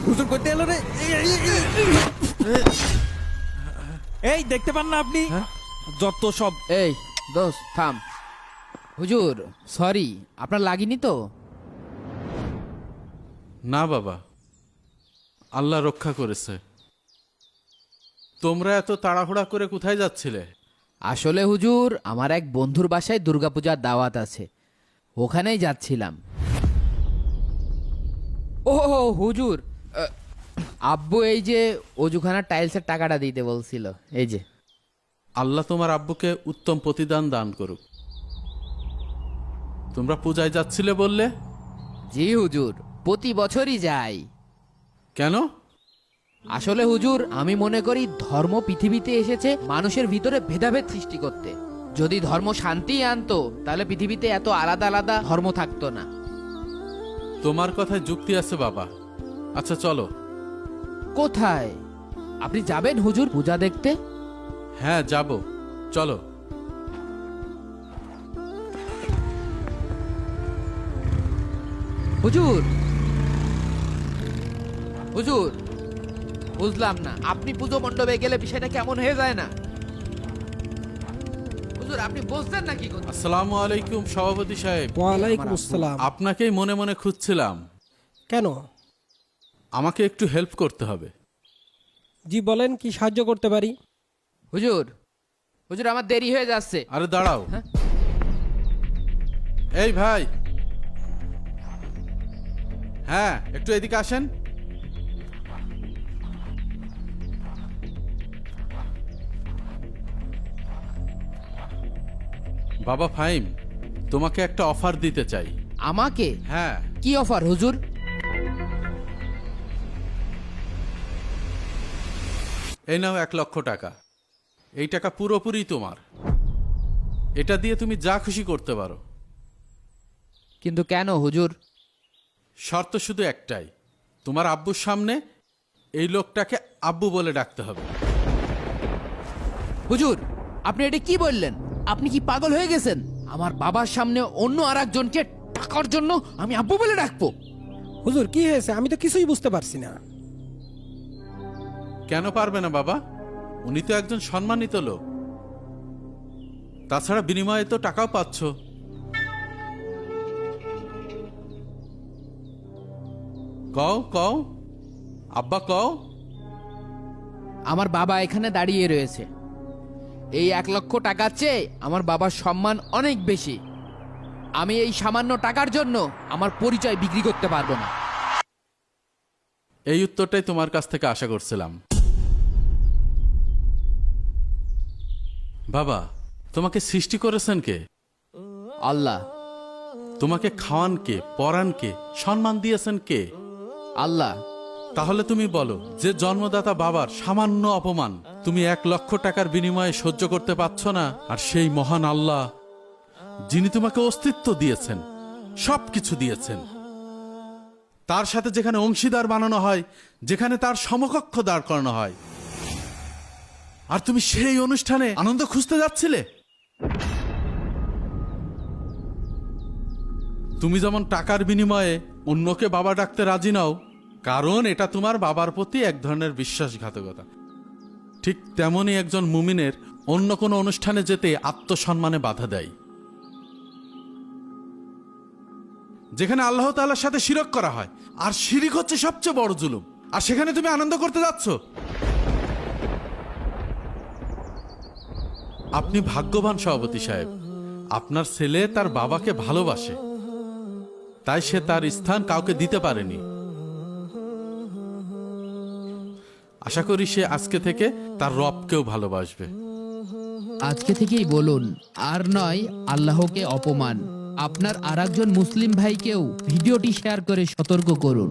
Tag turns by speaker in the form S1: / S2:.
S1: হুজুর করতে এলো রে। এই দেখতে পান না আপনি? যত সব।
S2: এই দোস্ত থাম। হুজুর সরি, আপনার লাগেনি তো?
S3: না বাবা, আল্লাহ রক্ষা করেছে। তোমরা এত তাড়াহুড়া করে কোথায় যাচ্ছিলে?
S2: আসলে হুজুর, আমার এক বন্ধুর বাসায় দুর্গাপূজার দাওয়াত আছে, ওখানেই যাচ্ছিলাম। ও হুজুর, আব্বু এই যে অজুখানার টাইলসের টাকাটা দিতে বলছিল, এই যে।
S3: আল্লাহ তোমার আব্বুকে উত্তম প্রতিদান দান করুক। তোমরা পূজায় যাচ্ছিলে বললে?
S2: জি হুজুর, প্রতি বছরই যাই।
S3: কেন?
S2: আসলে হুজুর, আমি মনে করি ধর্ম পৃথিবীতে এসেছে মানুষের ভিতরে ভেদাভেদ সৃষ্টি করতে। যদি ধর্ম শান্তি আনতো তাহলে পৃথিবীতে এত আলাদা আলাদা ধর্ম থাকতো না।
S3: তোমার কথায় যুক্তি আছে বাবা। আচ্ছা চলো।
S2: কোথায়? আপনি যাবেন হুজুর পূজা দেখতে?
S3: হ্যাঁ যাব, চলো।
S2: হুজুর হুজুর, বুঝলাম না, আপনি পুজো মণ্ডপে গেলে বিষয়টা কেমন হয়ে যায় না? হুজুর আপনি বুঝতেন নাকি?
S3: আসসালামু আলাইকুম সভাপতি সাহেব।
S4: ওয়ালাইকুম আসসালাম।
S3: আপনাকেই মনে মনে খুঁজছিলাম।
S4: কেন?
S3: আমাকে একটু হেল্প করতে হবে।
S4: জি বলেন, কি সাহায্য করতে পারি?
S2: হুজুর হুজুর, আমার দেরি হয়ে যাচ্ছে।
S3: আরে দাঁড়াও।
S2: হ্যাঁ?
S3: এই ভাই, হ্যাঁ একটু এদিকে আসেন। বাবা ফাহিম, তোমাকে একটা অফার দিতে চাই।
S2: আমাকে?
S3: হ্যাঁ।
S2: কি অফার হুজুর?
S3: এই নাও 1,00,000 টাকা। এই টাকা পুরোপুরি তোমার। এটা দিয়ে তুমি যা খুশি করতে পারো।
S2: কিন্তু কেন হুজুর?
S3: শর্ত শুধু একটাই, তোমার আব্বুর সামনে এই লোকটাকে আব্বু বলে ডাকতে হবে।
S2: হুজুর আপনি এটা কি বললেন? আপনি কি পাগল হয়ে গেছেন? আমার বাবার সামনে অন্য আর একজনকে টাকার জন্য আমি আব্বু বলে ডাকবো?
S4: হুজুর কি হয়েছে? আমি তো কিছুই বুঝতে পারছি না।
S3: কেন পারবে না বাবা? উনি তো একজন সম্মানিত লোক। তাছাড়া বিনিময়ে তো টাকাও পাচ্ছ। কও কও, আব্বা কও।
S2: আমার বাবা এখানে দাঁড়িয়ে রয়েছে। এই 1,00,000 টাকার চেয়ে আমার বাবার সম্মান অনেক বেশি। আমি এই সামান্য টাকার জন্য আমার পরিচয় বিক্রি করতে পারবো না।
S3: এই উত্তরটাই তোমার কাছ থেকে আশা করছিলাম। বাবা, তোমাকে সৃষ্টি করেছেন কে?
S2: আল্লাহ।
S3: তোমাকে খাওয়ান কে, পরান কে, সম্মান দিয়েছেন কে?
S2: আল্লাহ।
S3: তাহলে তুমি বলো, যে জন্মদাতা বাবার সামান্য অপমান তুমি 1,00,000 টাকার বিনিময়ে সহ্য করতে পারছ না, আর সেই মহান আল্লাহ যিনি তোমাকে অস্তিত্ব দিয়েছেন, সবকিছু দিয়েছেন, তার সাথে যেখানে অংশীদার বানানো হয়, যেখানে তার সমকক্ষ দাঁড় করানো হয়, আর তুমি সেই অনুষ্ঠানে আনন্দ খুঁজতে যাচ্ছিলে? তুমি যেমন টাকার বিনিময়ে অন্যকে বাবা ডাকতে রাজি নাও, কারণ এটা তোমার বাবার প্রতি এক ধরনের বিশ্বাসঘাতকতা, ঠিক তেমনই একজন মুমিনের অন্য কোনো অনুষ্ঠানে যেতে আত্মসম্মানে বাধা দেয়, যেখানে আল্লাহ তাআলার সাথে শিরক করা হয়, আর শিরিক হচ্ছে সবচেয়ে বড় জুলুম, আর সেখানে তুমি আনন্দ করতে যাচ্ছ। আপনি ভাগ্যবান সভাপতি সাহেব, আপনার ছেলে তার বাবাকে ভালোবাসে, তাই সে তার স্থান কাউকে দিতে পারেনি। আশা করি সে আজকে থেকে তার রবকেও ভালোবাসবে।
S2: আজকে থেকেই বলুন, আর নয় আল্লাহকে অপমান। আপনার আরেকজন মুসলিম ভাইকেও ভিডিওটি শেয়ার করে সতর্ক করুন।